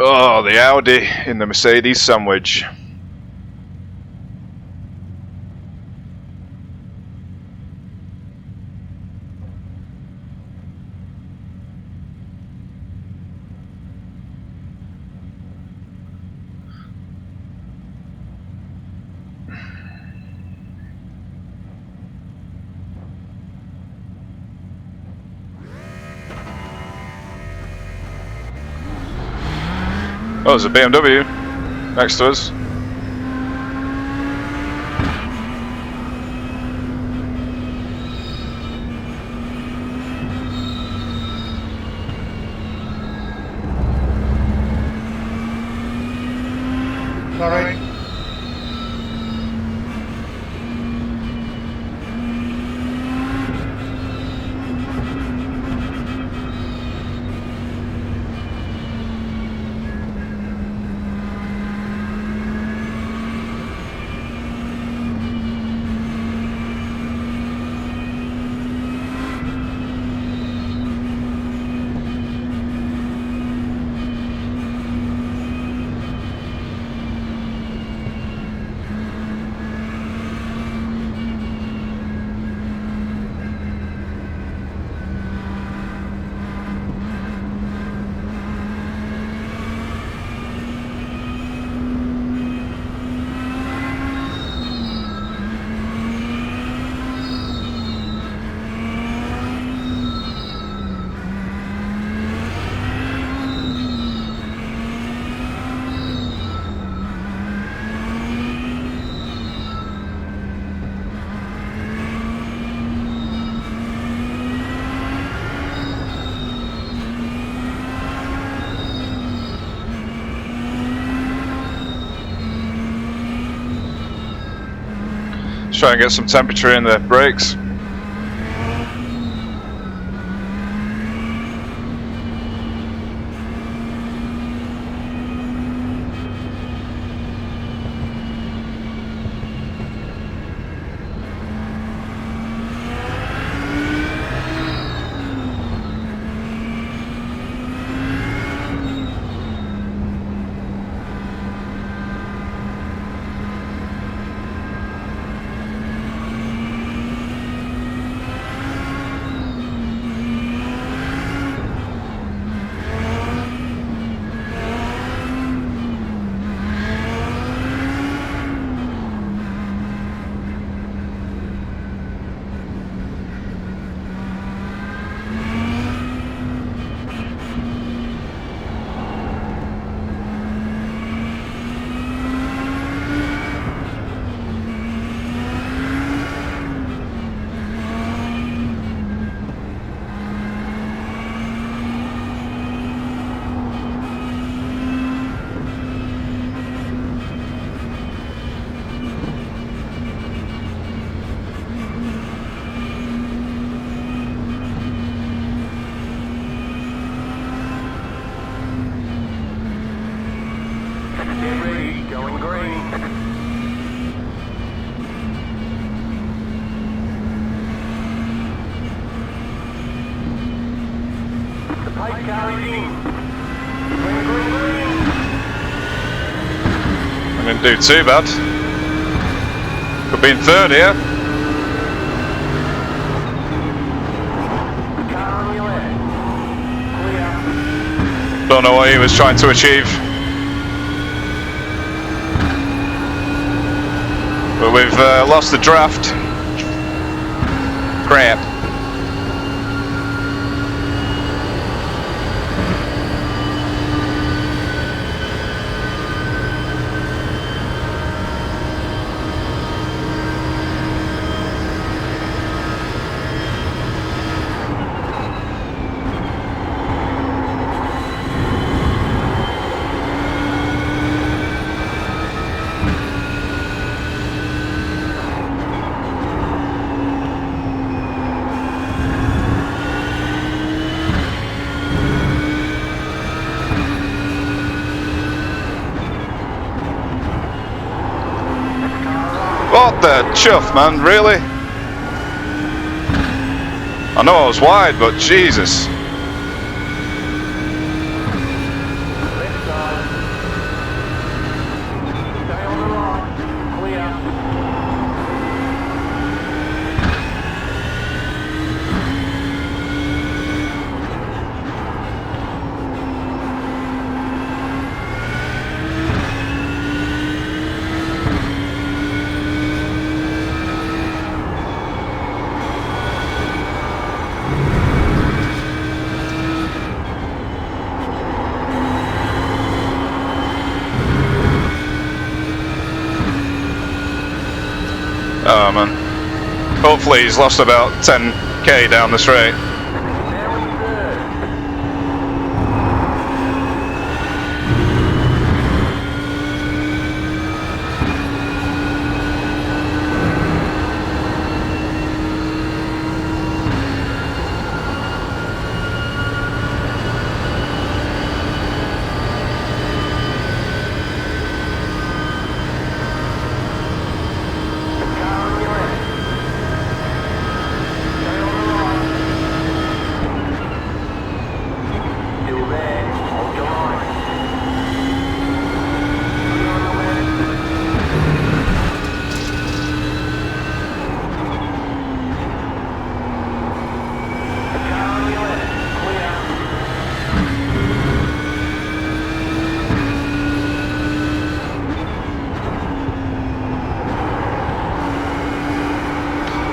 Oh, the Audi in the Mercedes sandwich. Oh, there's a BMW next to us. Sorry. Try and get some temperature in the brakes. I didn't do too bad. Could be in third here. Don't know what he was trying to achieve. But we've lost the draft. Crap. What the chuff, man, really? I know I was wide, but Jesus. roughly he's lost about 10k down the straight.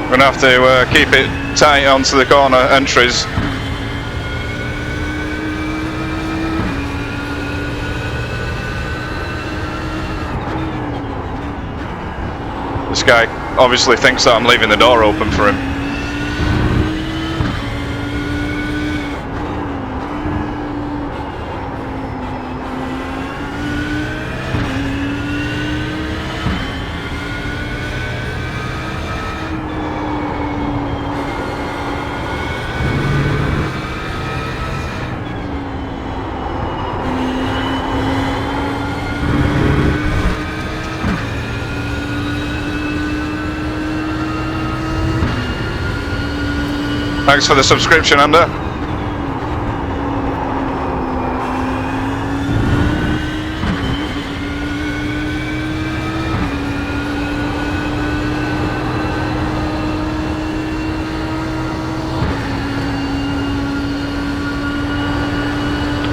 We're going to have to keep it tight onto the corner entries. This guy obviously thinks that I'm leaving the door open for him. Thanks for the subscription, Ander.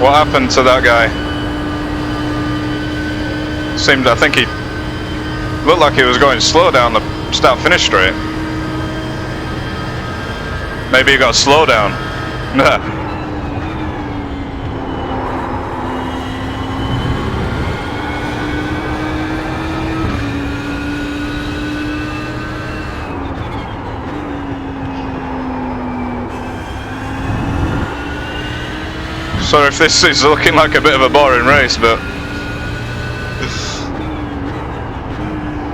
What happened to that guy? I think he looked like he was going slow down the start-finish straight. Maybe he got slow down. Sorry if this is looking like a bit of a boring race, but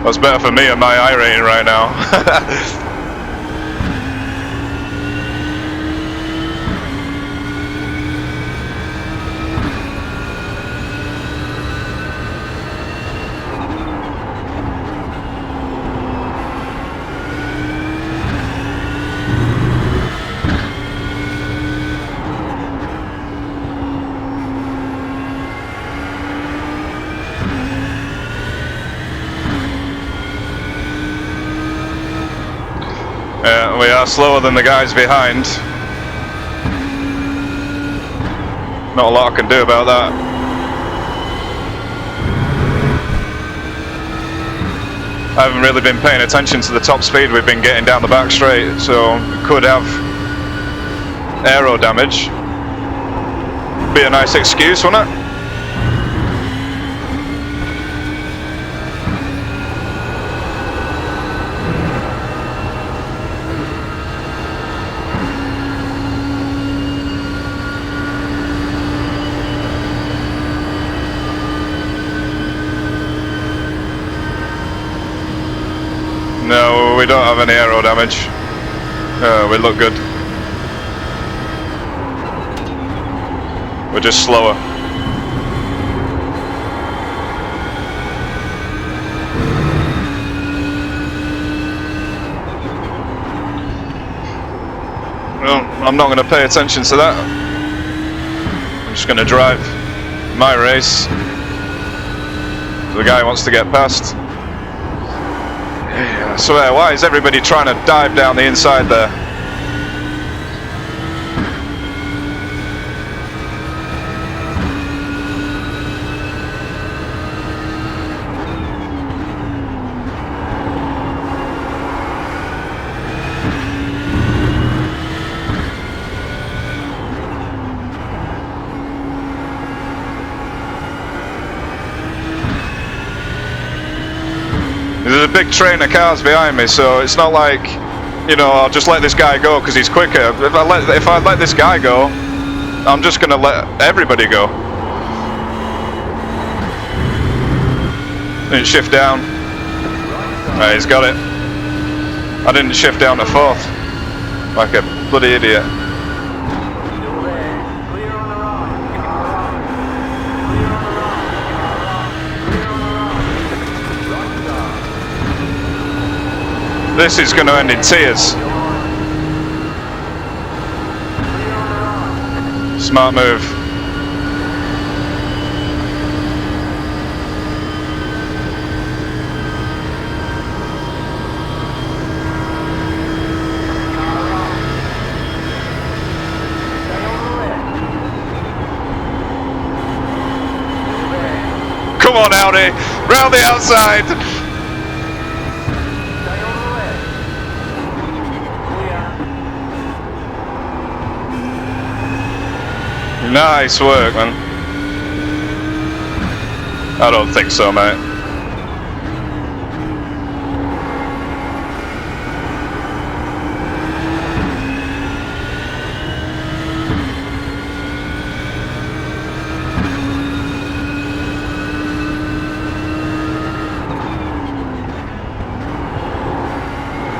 that's better for me and my iRacing right now. We are slower than the guys behind. Not a lot I can do about that. I haven't really been paying attention to the top speed we've been getting down the back straight, so we could have aero damage. Be a nice excuse, wouldn't it? No, we don't have any aero damage. We look good. We're just slower. Well, I'm not going to pay attention to that. I'm just going to drive my race. The guy wants to get past. I swear, why is everybody trying to dive down the inside there? There's a big train of cars behind me, so it's not like you know, I'll just let this guy go because he's quicker. If I let this guy go, I'm just going to let everybody go. Didn't shift down. Right, he's got it. I didn't shift down to 4th. Like a bloody idiot. This is going to end in tears. Smart move. Come on, Audi, round the outside. Nice work, man. I don't think so, mate.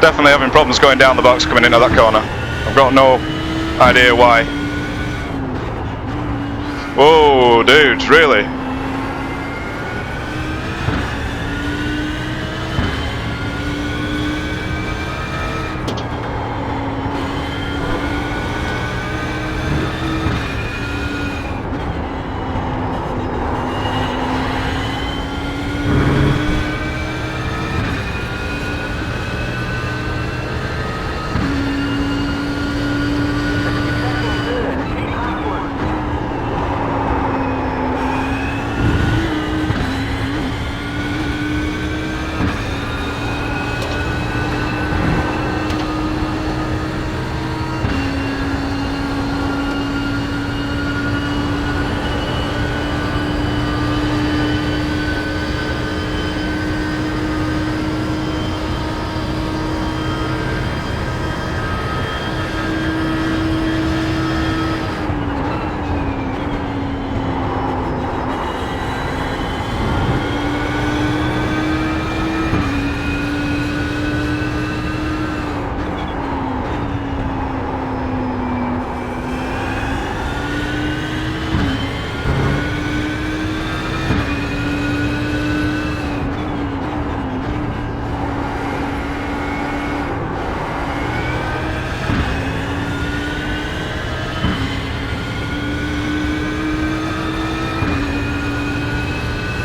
Definitely having problems going down the box coming into that corner. I've got no idea why. Whoa, dude, really?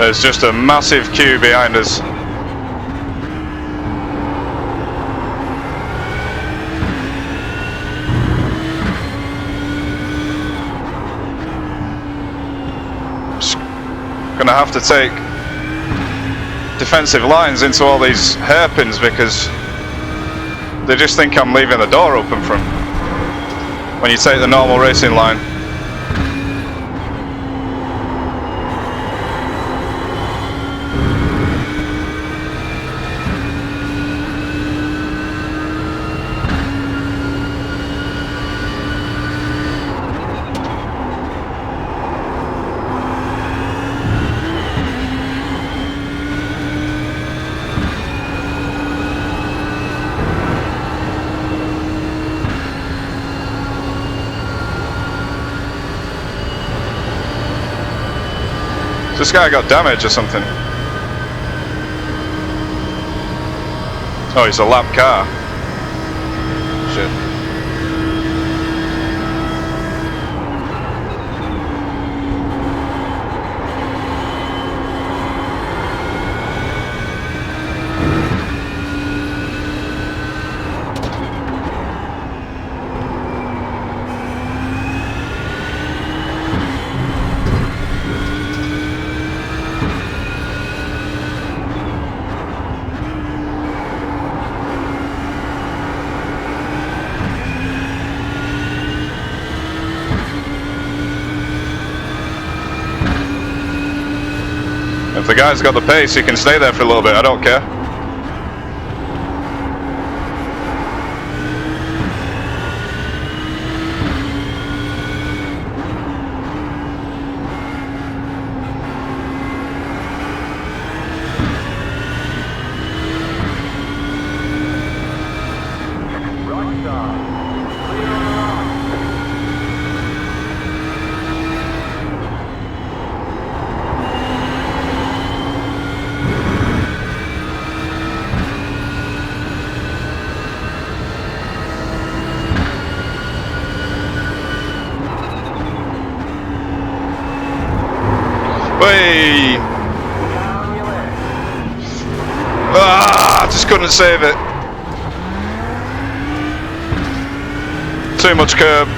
There's just a massive queue behind us. Just gonna have to take defensive lines into all these hairpins because they just think I'm leaving the door open for them when you take the normal racing line. This guy got damaged or something. Oh, he's a lap car. Shit. If the guy's got the pace, he can stay there for a little bit, I don't care. Way! Ah, just couldn't save it. Too much curb.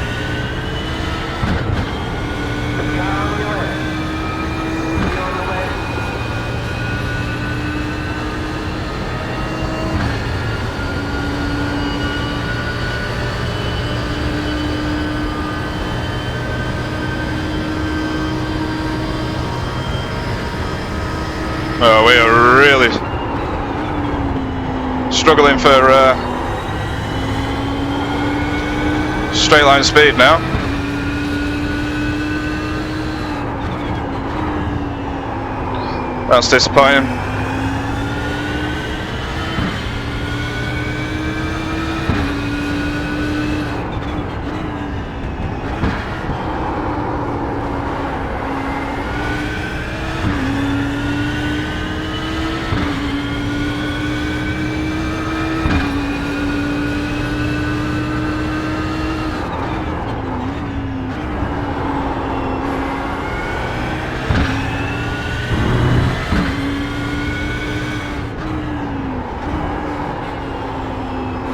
Oh, we are really struggling for straight line speed now. That's disappointing.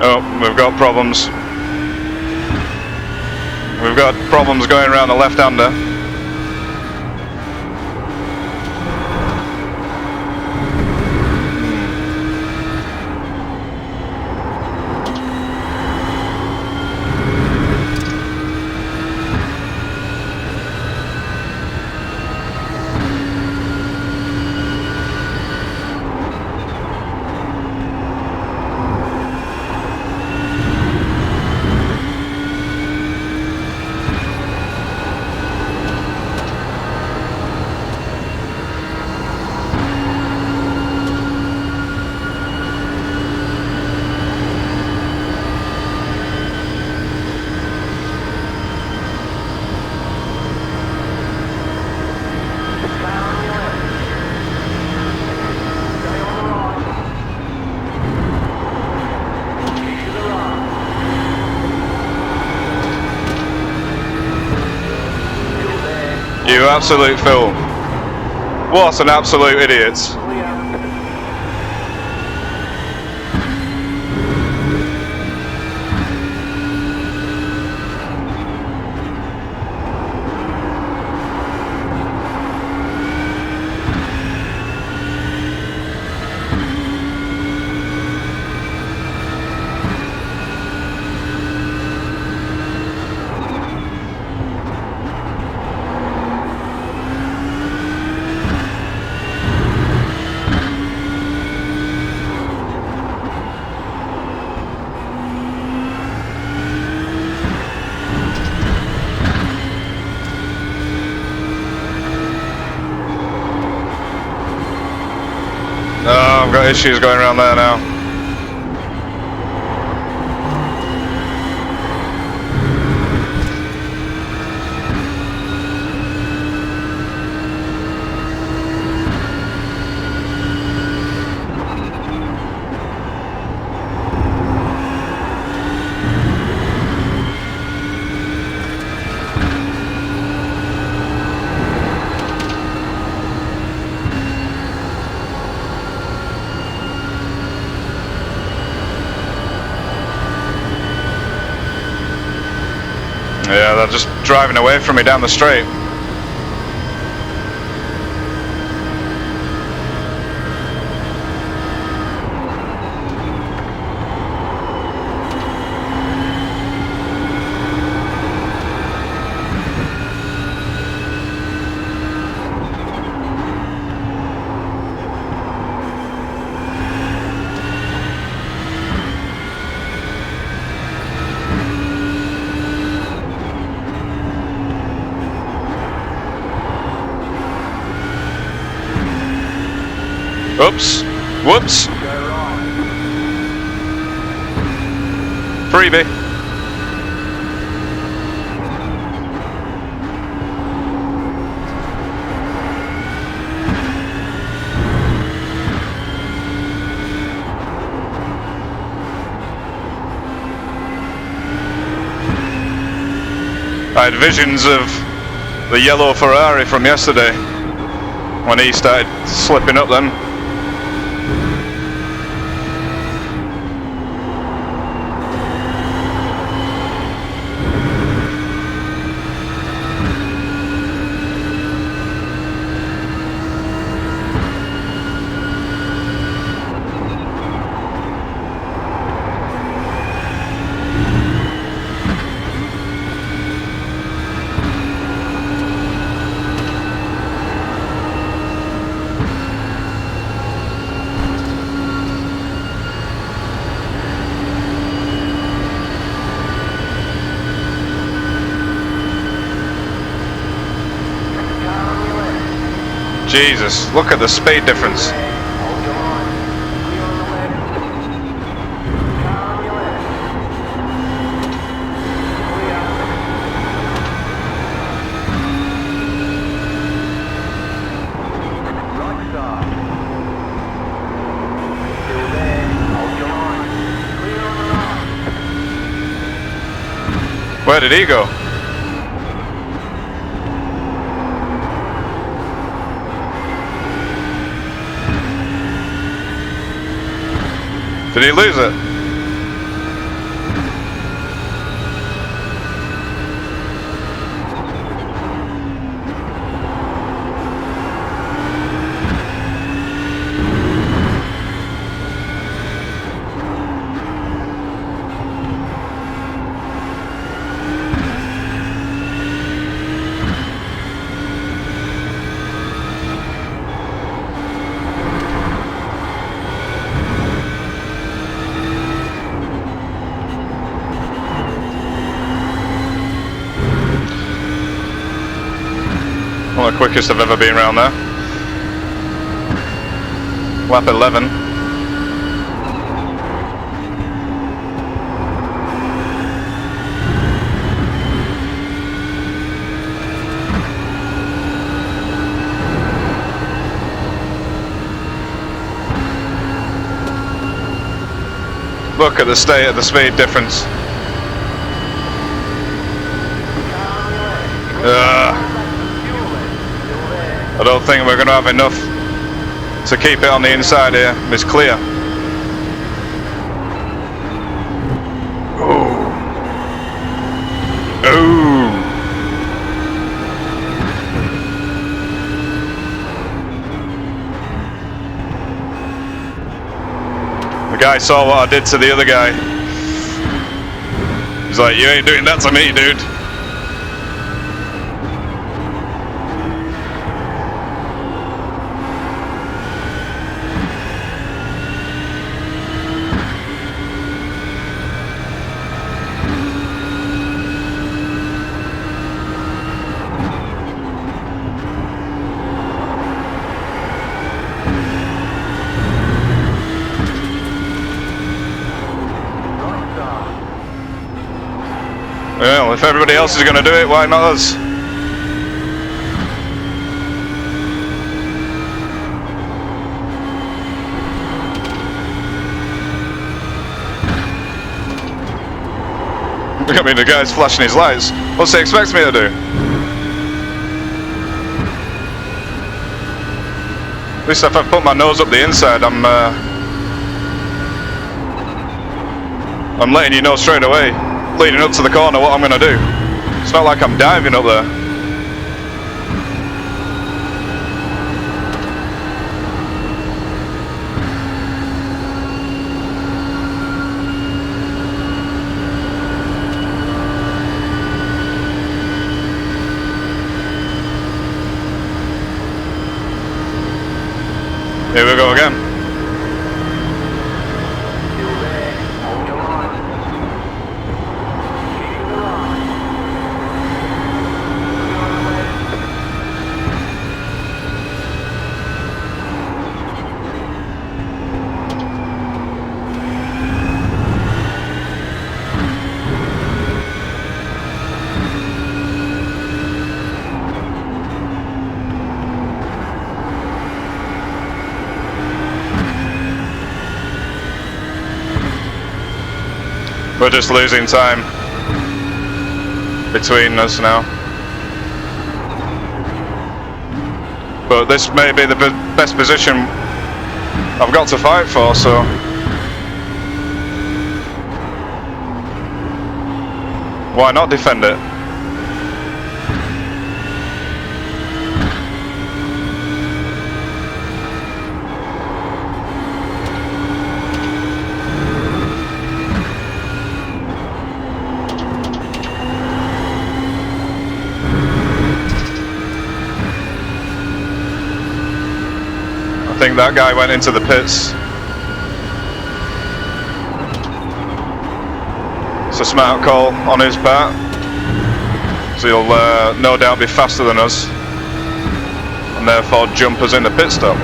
Oh, we've got problems. We've got problems going around the left-hander. You absolute fool. What an absolute idiot. Oh, I've got issues going around there now. Yeah, they're just driving away from me down the straight. Oops. Whoops. Freebie. I had visions of the yellow Ferrari from yesterday. when he started slipping up then. Jesus, look at the speed difference. Where did he go? Did he lose it? One of the quickest I've ever been around there. Lap 11. Look at the state of the speed difference. I don't think we're going to have enough to keep it on the inside here. It's clear. Ooh. Ooh. The guy saw what I did to the other guy. He's like, you ain't doing that to me, dude. Well, if everybody else is going to do it, why not us? I mean, the guy's flashing his lights. What's he expect me to do? At least if I put my nose up the inside, I'm letting you know straight away, leading up to the corner, what I'm going to do. It's not like I'm diving up there. Here we go again. We're just losing time between us now. But this may be the best position I've got to fight for, so... why not defend it? I think that guy went into the pits. It's a smart call on his part. So he'll no doubt be faster than us, and therefore jump us in the pit stop.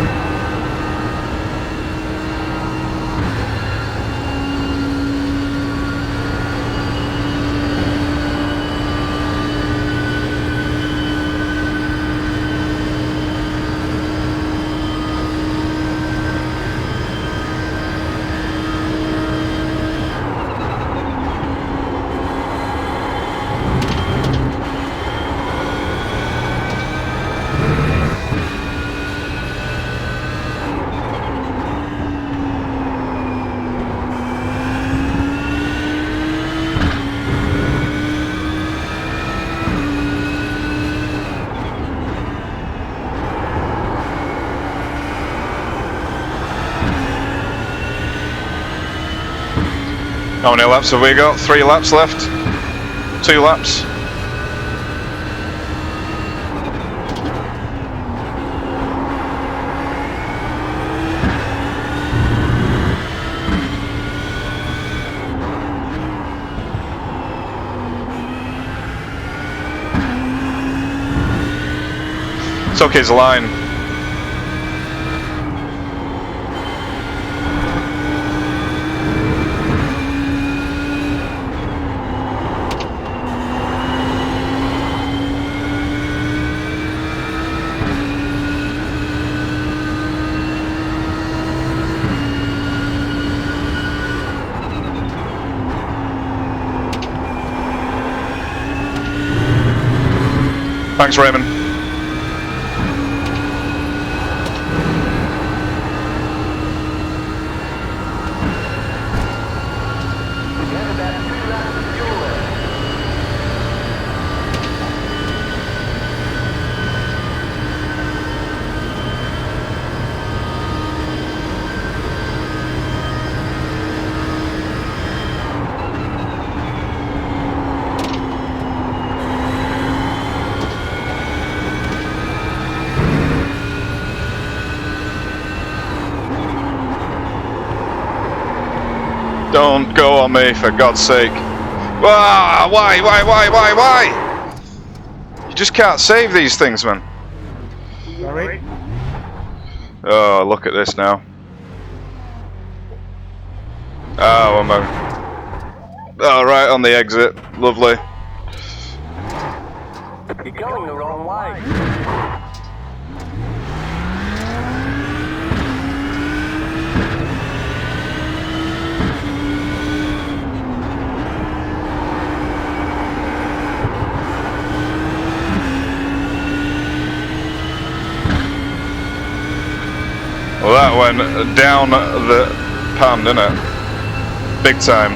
How many laps have we got? 3 laps left? 2 laps? Took his line. Thanks, Raymond. Don't go on me, for God's sake. Ah, why? You just can't save these things, man. Sorry? Oh, look at this now. Oh, I'm right on the exit. Lovely. You're going the wrong way. Well, that went down the pan, didn't it? Big time.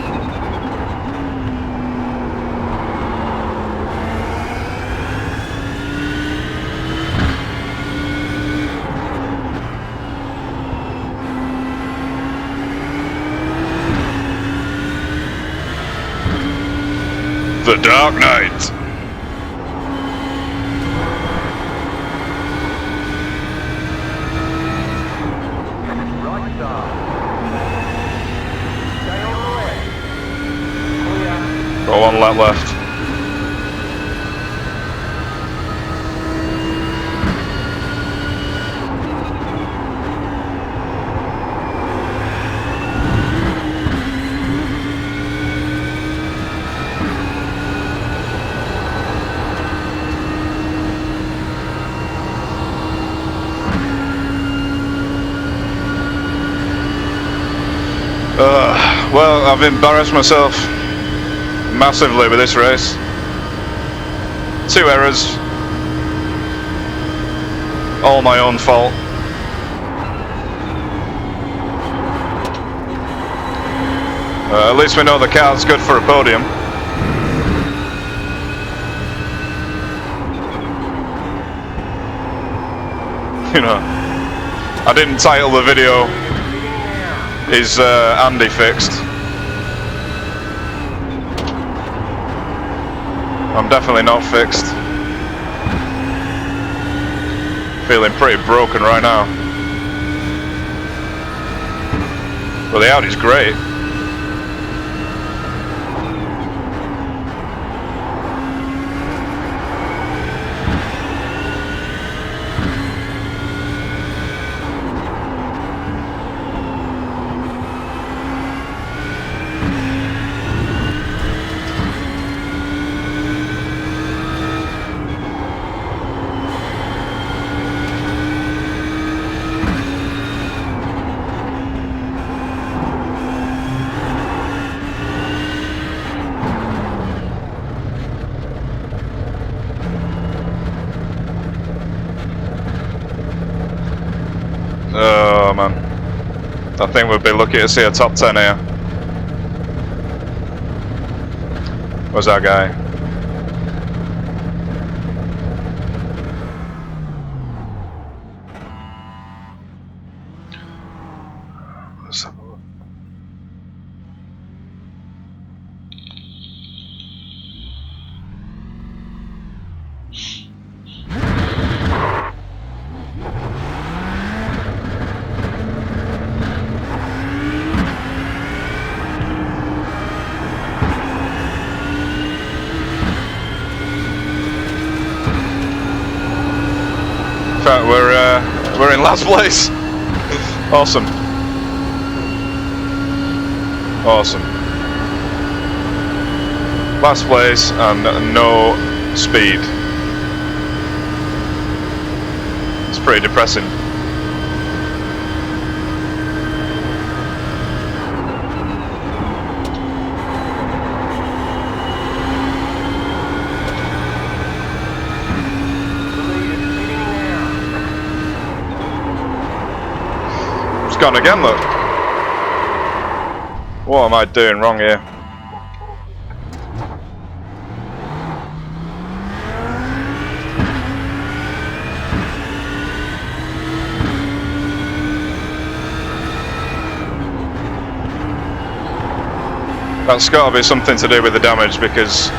The Dark Knight. Got 1 lap left. Well, I've embarrassed myself massively with this race. 2 errors. All my own fault. At least we know the car's good for a podium. You know, I didn't title the video, "Is Andy fixed?" I'm definitely not fixed. Feeling pretty broken right now. Well, the Audi's great. Oh man, I think we'd be lucky to see a top 10 here. Where's that guy? Let's have a look. In fact, we're in last place. Awesome. Awesome. Last place and no speed. It's pretty depressing. Gone again, look. What am I doing wrong here? That's got to be something to do with the damage, because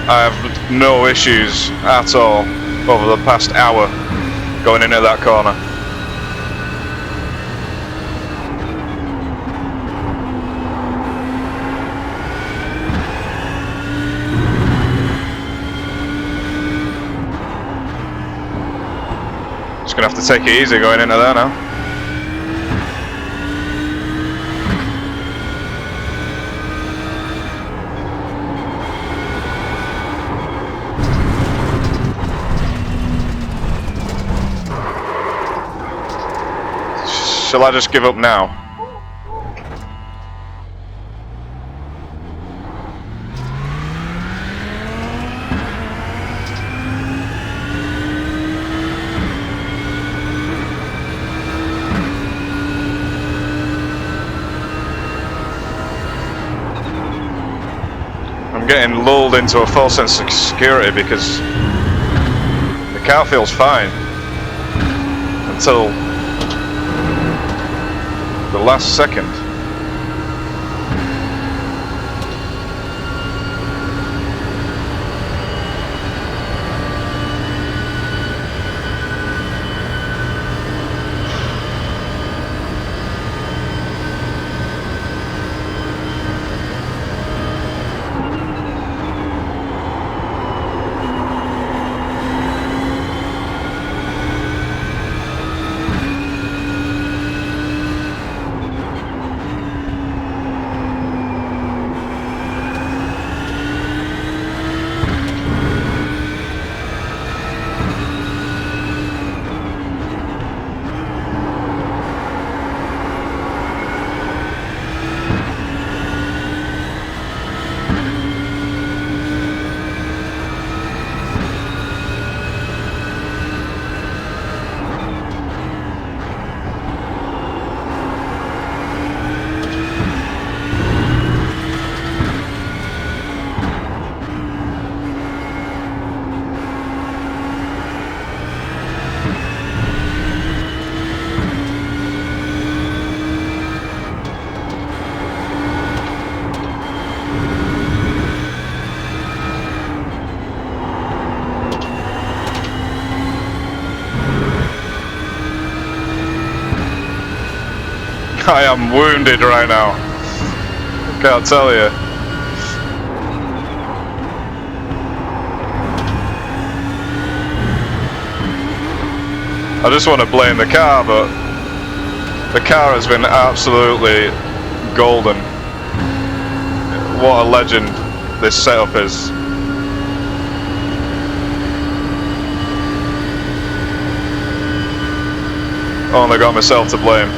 I have no issues at all over the past hour going into that corner. Gonna have to take it easy going into there now. Shall I just give up now? I'm getting lulled into a false sense of security because the car feels fine until the last second. I am wounded right now. Can't tell you. I just want to blame the car, but the car has been absolutely golden. What a legend this setup is. Only got myself to blame.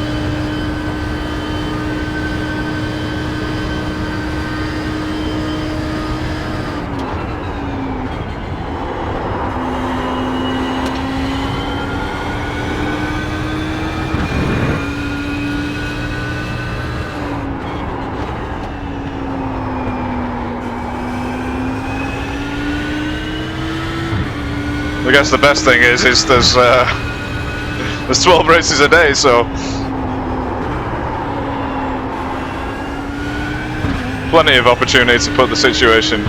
I guess the best thing is there's 12 races a day, so plenty of opportunity to put the situation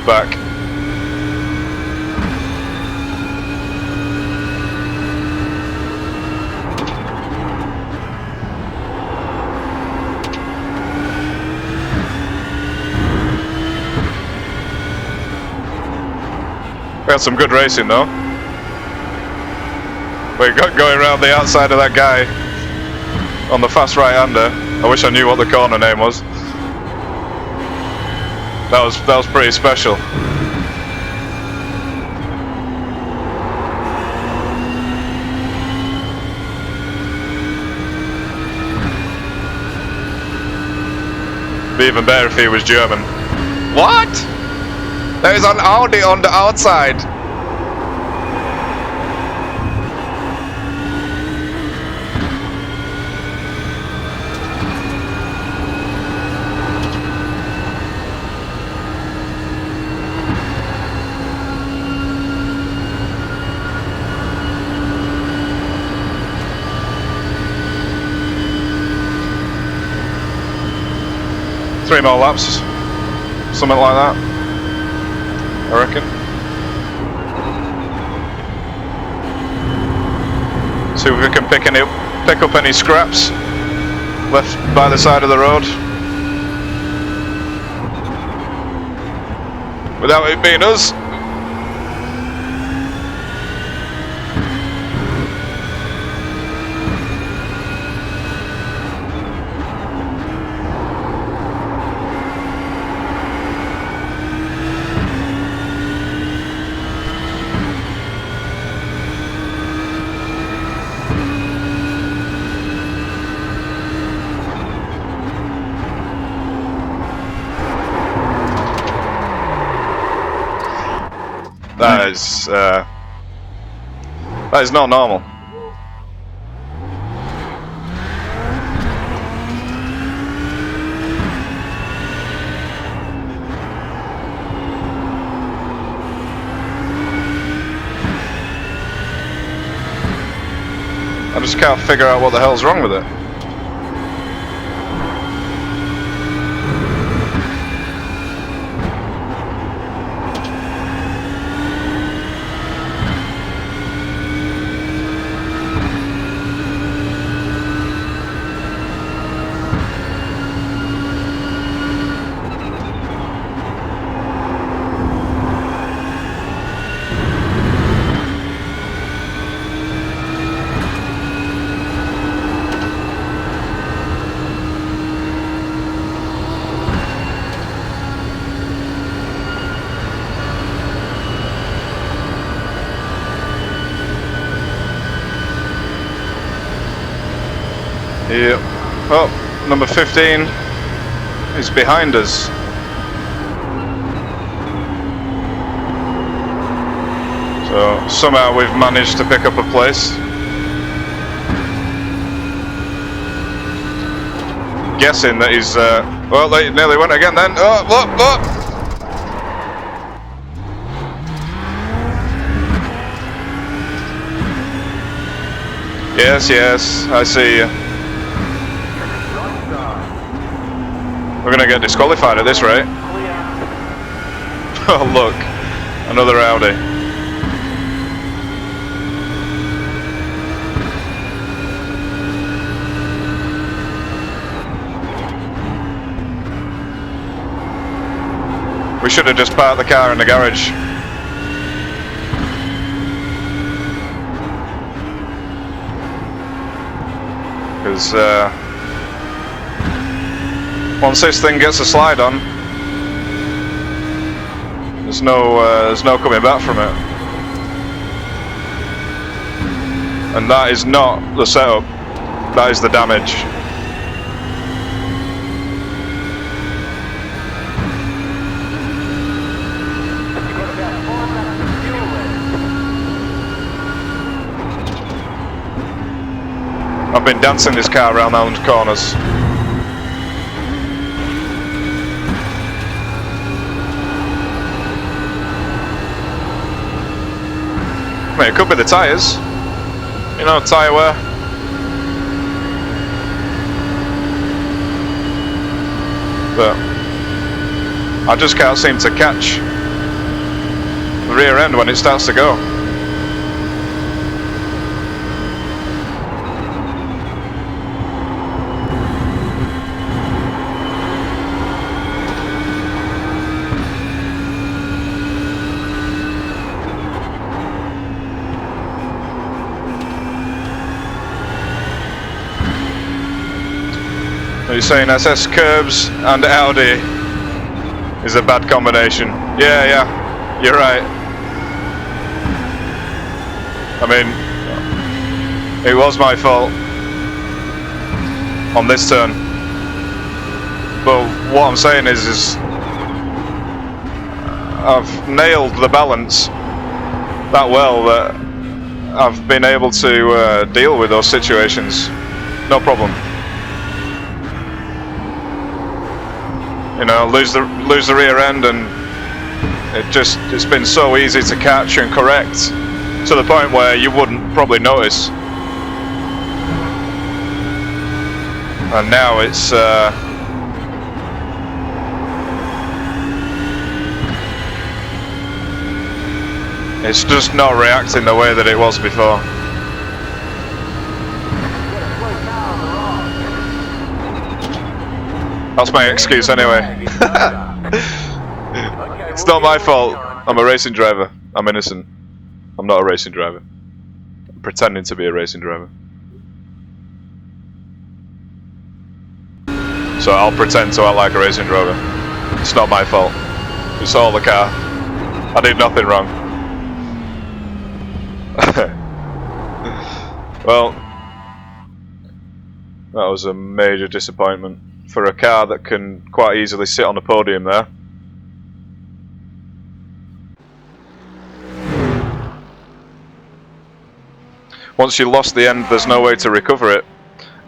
back. We had some good racing though. We got going around the outside of that guy on the fast right-hander. I wish I knew what the corner name was. That was pretty special. Be even better if he was German. What? There is an Audi on the outside. Three more laps, something like that, I reckon. See if we can pick up any scraps left by the side of the road without it being us. That is not normal. I just can't figure out what the hell's wrong with it. Yep. Oh, number 15 is behind us. So somehow we've managed to pick up a place. Guessing that he's well, they nearly went again then. Oh, look. Yes, I see you. We're gonna get disqualified at this rate. Oh look, another Audi. should have just parked the car in the garage. Because once this thing gets a slide on, there's no coming back from it. And that is not the setup, that is the damage. I've been dancing this car around those corners. I mean, it could be the tyres. You know, tyre wear. But I just can't seem to catch the rear end when it starts to go. You're saying SS curbs and Audi is a bad combination. Yeah, you're right. I mean, it was my fault on this turn. But what I'm saying is I've nailed the balance that well that I've been able to deal with those situations. No problem. You know, lose the rear end, and it's been so easy to catch and correct to the point where you wouldn't probably notice. And now it's just not reacting the way that it was before. That's my excuse anyway. It's not my fault. I'm a racing driver. I'm innocent. I'm not a racing driver. I'm pretending to be a racing driver. So I'll pretend to act like a racing driver. It's not my fault. It's all the car. I did nothing wrong. Well, that was a major disappointment for a car that can quite easily sit on the podium there. Once you lost the end, there's no way to recover it.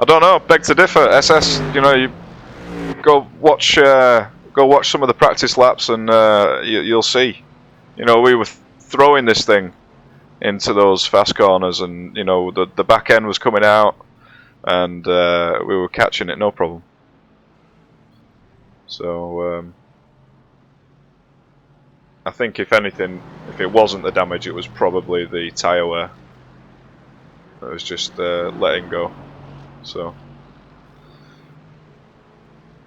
I don't know, beg to differ. SS, you know, you go watch some of the practice laps, and you'll see. You know, we were throwing this thing into those fast corners, and you know, the back end was coming out, and we were catching it no problem. So I think if anything, if it wasn't the damage, it was probably the tyre wear that was just letting go. So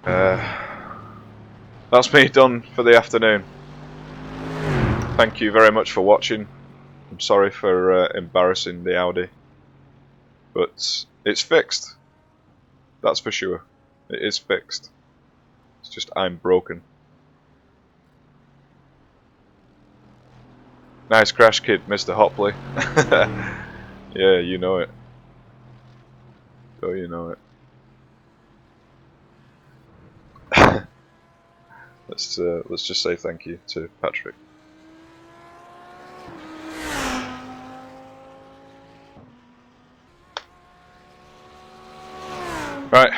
that's me done for the afternoon. Thank you very much for watching. I'm sorry for embarrassing the Audi, but it's fixed. That's for sure. It is fixed. It's just I'm broken. Nice crash, kid, Mr. Hopley. Yeah, you know it. Oh, you know it. Let's just say thank you to Patrick. Right.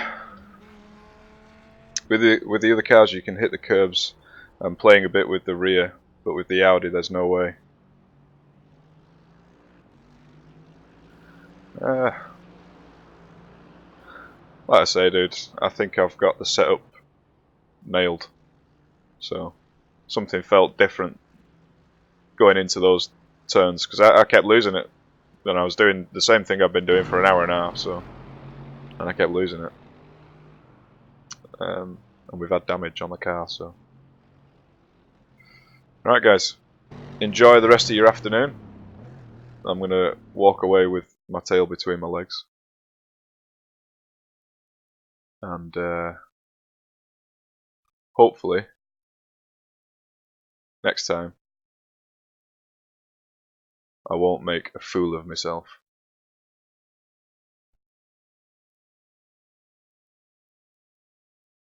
With the other cars, you can hit the curbs. I'm playing a bit with the rear, but with the Audi, there's no way. Like I say, dude, I think I've got the setup nailed. So something felt different going into those turns, because I kept losing it. Then I was doing the same thing I've been doing for an hour and a half, so, and I kept losing it. And we've had damage on the car, so Right, guys, enjoy the rest of your afternoon. I'm going to walk away with my tail between my legs. And hopefully, next time, I won't make a fool of myself.